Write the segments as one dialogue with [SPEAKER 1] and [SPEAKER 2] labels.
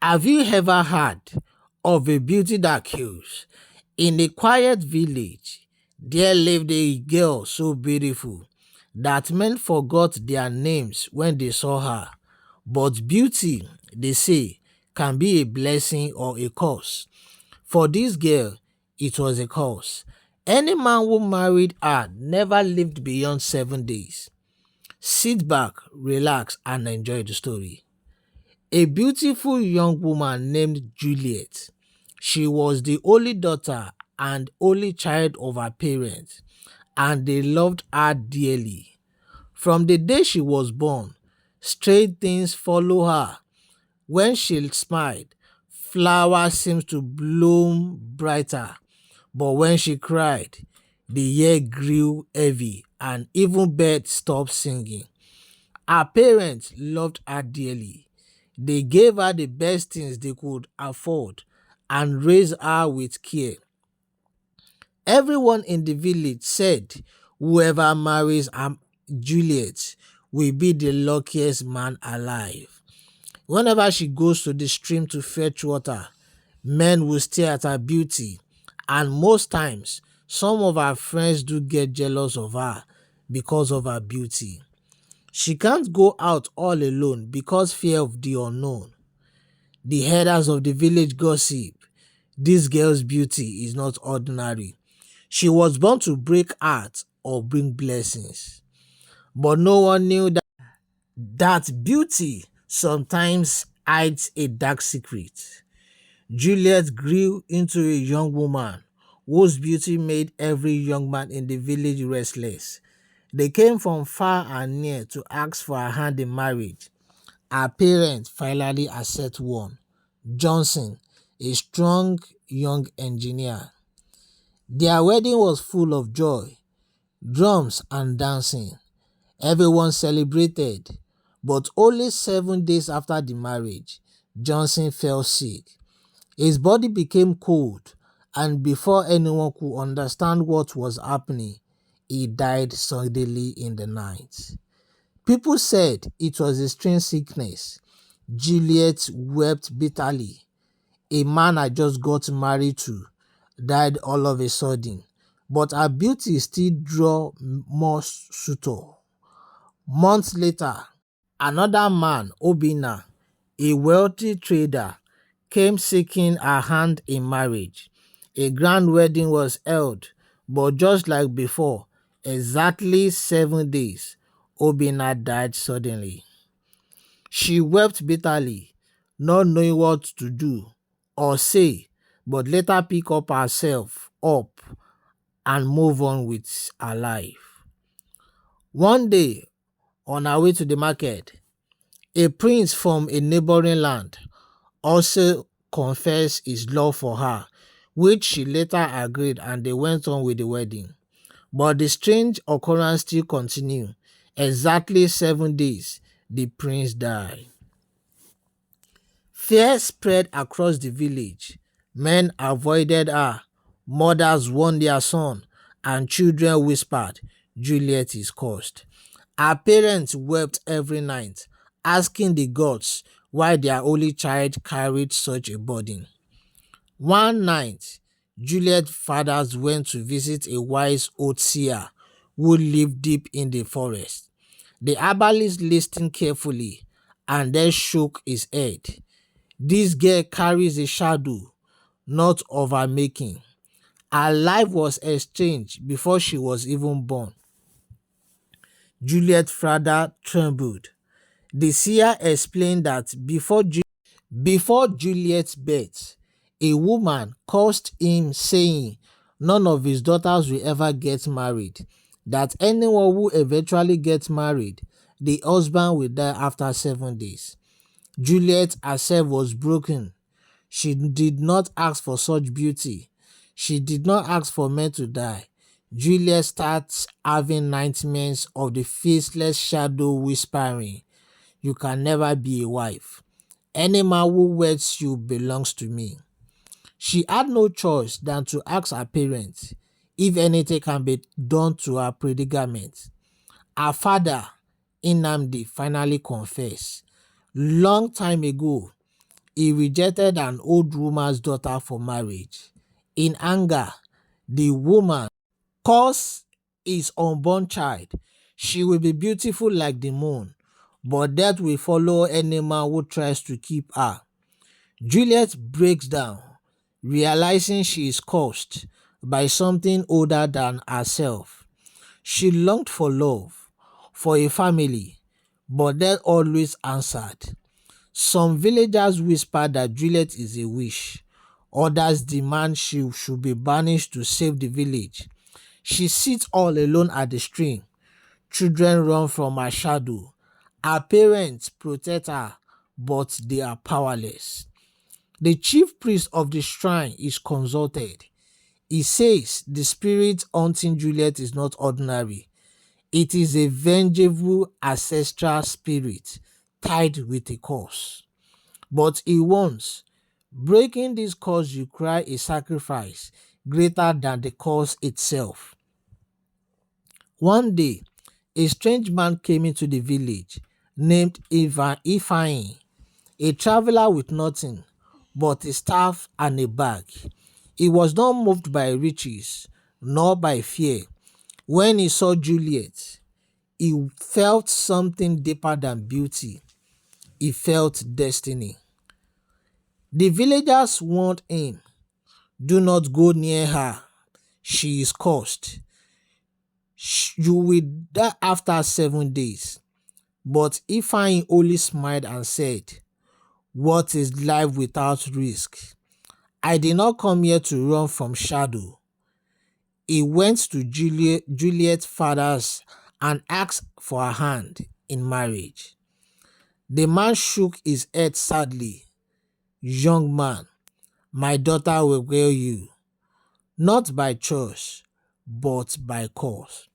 [SPEAKER 1] Have you ever heard of a beauty that kills? In a quiet village, there lived a girl so beautiful that men forgot their names when they saw her. But beauty, they say, can be a blessing or a curse. For this girl, it was a curse. Any man who married her never lived beyond 7 days. Sit back, relax, and enjoy the story. A beautiful young woman named Juliet. She was the only daughter and only child of her parents, and they loved her dearly. From the day she was born, strange things follow her. When she smiled, flowers seemed to bloom brighter, but when she cried, the air grew heavy and even birds stopped singing. Her parents loved her dearly. They gave her the best things they could afford and raised her with care. Everyone in the village said whoever marries Juliet will be the luckiest man alive. Whenever she goes to the stream to fetch water, men will stare at her beauty, and most times, some of her friends do get jealous of her because of her beauty. She can't go out all alone because fear of the unknown. The headers of the village gossip. This girl's beauty is not ordinary. She was born to break hearts or bring blessings. But no one knew that beauty sometimes hides a dark secret. Juliet grew into a young woman whose beauty made every young man in the village restless. They came from far and near to ask for her hand in marriage. Her parents finally accept one, Johnson, a strong young engineer. Their wedding was full of joy, drums and dancing. Everyone celebrated, but only 7 days after the marriage, Johnson fell sick. His body became cold, and before anyone could understand what was happening, he died suddenly in the night. People said it was a strange sickness. Juliet wept bitterly. A man I just got married to died all of a sudden, but her beauty still drew more suitors. Months later, another man, Obina, a wealthy trader, came seeking her hand in marriage. A grand wedding was held, but just like before, exactly 7 days, Obina died suddenly. She wept bitterly, not knowing what to do or say, but later picked up herself up and move on with her life. One day, on her way to the market, a prince from a neighboring land also confessed his love for her, which she later agreed, and they went on with the wedding. But the strange occurrence still continued. Exactly 7 days, the prince died. Fear spread across the village. Men avoided her, mothers warned their son, and children whispered, Juliet is cursed. Her parents wept every night, asking the gods why their only child carried such a burden. One night, Juliet's fathers went to visit a wise old seer who lived deep in the forest. The herbalist listened carefully and then shook his head. This girl carries a shadow, not of her making. Her life was exchanged before she was even born. Juliet's father trembled. The seer explained that before Juliet's birth, a woman cursed him, saying none of his daughters will ever get married, that anyone who eventually gets married, the husband will die after 7 days. Juliet herself was broken. She did not ask for such beauty. She did not ask for men to die. Juliet starts having nightmares of the faceless shadow whispering, you can never be a wife. Any man who weds you belongs to me. She had no choice than to ask her parents if anything can be done to her predicament. Her father, Inamdi, finally confessed. Long time ago, He rejected an old woman's daughter for marriage. In anger, the woman curse his unborn child. She will be beautiful like the moon, but death will follow any man who tries to keep her. Juliet breaks down, realizing she is cursed by something older than herself. She longed for love, for a family, but death always answered. Some villagers whisper that Juliet is a witch. Others demand she should be banished to save the village. She sits all alone at the stream. Children run from her shadow. Her parents protect her, but they are powerless. The chief priest of the shrine is consulted. He says the spirit haunting Juliet is not ordinary. It is a vengeful ancestral spirit tied with a curse. But he warns, breaking this curse requires a sacrifice greater than the curse itself. One day, a strange man came into the village named Ifeanyi, a traveler with nothing but a staff and a bag. He was not moved by riches nor by fear. When he saw Juliet, he felt something deeper than beauty. He felt destiny. The villagers warned him, "Do not go near her. She is cursed. You will die after 7 days." But Ifeanyi only smiled and said, "What is life without risk? I did not come here to run from shadow." He went to Juliet's father's and asked for her hand in marriage. The man shook his head sadly. "Young man, my daughter will wear you, not by choice, but by cause."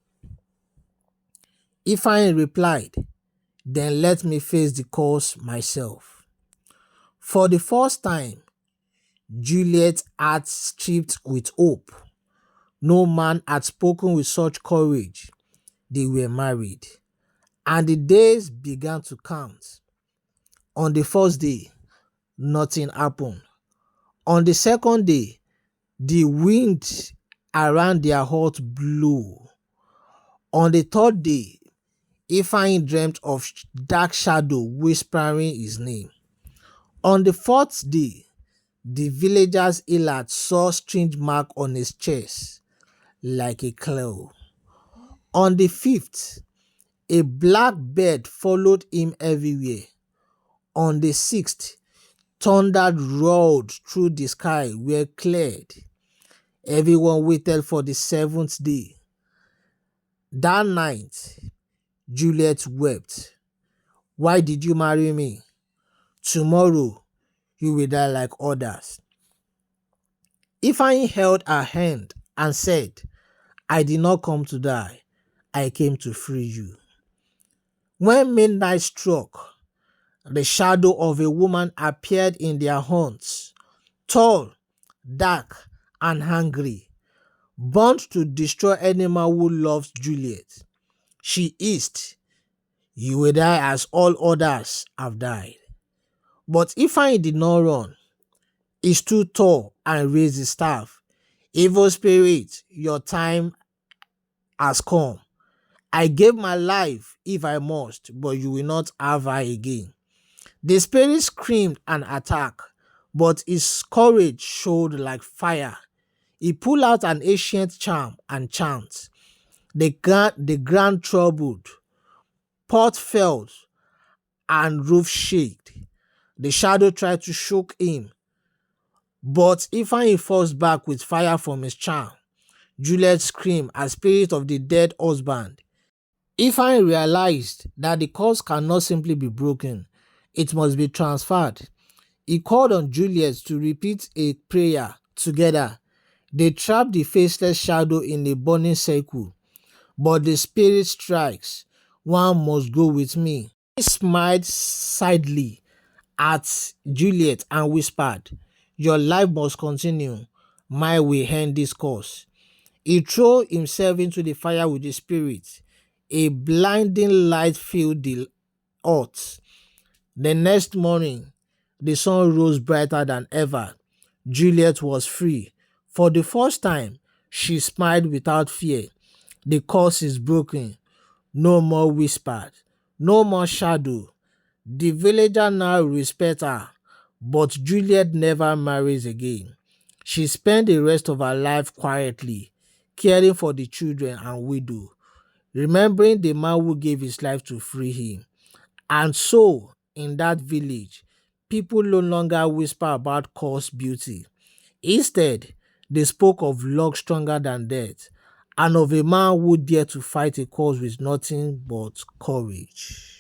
[SPEAKER 1] Ifeanyi replied, "Then let me face the cause myself." For the first time, Juliet had stripped with hope. No man had spoken with such courage. They were married, and the days began to count. On the first day, nothing happened. On the second day, the wind around their hut blew. On the third day, Ifeanyi dreamt of dark shadow whispering his name. On the fourth day, the villagers Elad saw strange mark on his chest, like a claw. On the fifth, a black bird followed him everywhere. On the sixth, thunder roared through the sky were cleared. Everyone waited for the seventh day. That night, Juliet wept. "Why did you marry me? Tomorrow, you will die like others." Ifeanyi held her hand and said, "I did not come to die. I came to free you." When midnight struck, the shadow of a woman appeared in their haunts, tall, dark, and hungry, bound to destroy any man who loves Juliet. She hissed, "You will die as all others have died." But Ifeanyi did not run. He stood tall and raised his staff. "Evil spirit, your time has come. I gave my life if I must, but you will not have her again." The spirit screamed and attacked, but his courage showed like fire. He pulled out an ancient charm and chant. The ground trembled, pot fell, and roof shook. The shadow tried to shock him, but Ifeanyi forced back with fire from his charm. Juliet screamed as spirit of the dead husband. Ifeanyi realized that the curse cannot simply be broken, it must be transferred. He called on Juliet to repeat a prayer together. They trapped the faceless shadow in a burning circle. But the spirit strikes. "One must go with me." He smiled sadly at Juliet and whispered, "Your life must continue. Mine will end this curse." He threw himself into the fire with the spirit. A blinding light filled the earth. The next morning, The sun rose brighter than ever. Juliet was free. For the first time, she smiled without fear. The curse is broken. No more whispered. No more shadow. The villager now respect her. But Juliet never marries again. She spent the rest of her life quietly, caring for the children and widow, remembering the man who gave his life to free him. And so, in that village, people no longer whisper about cursed beauty. Instead, they spoke of luck stronger than death and of a man who dared to fight a cause with nothing but courage.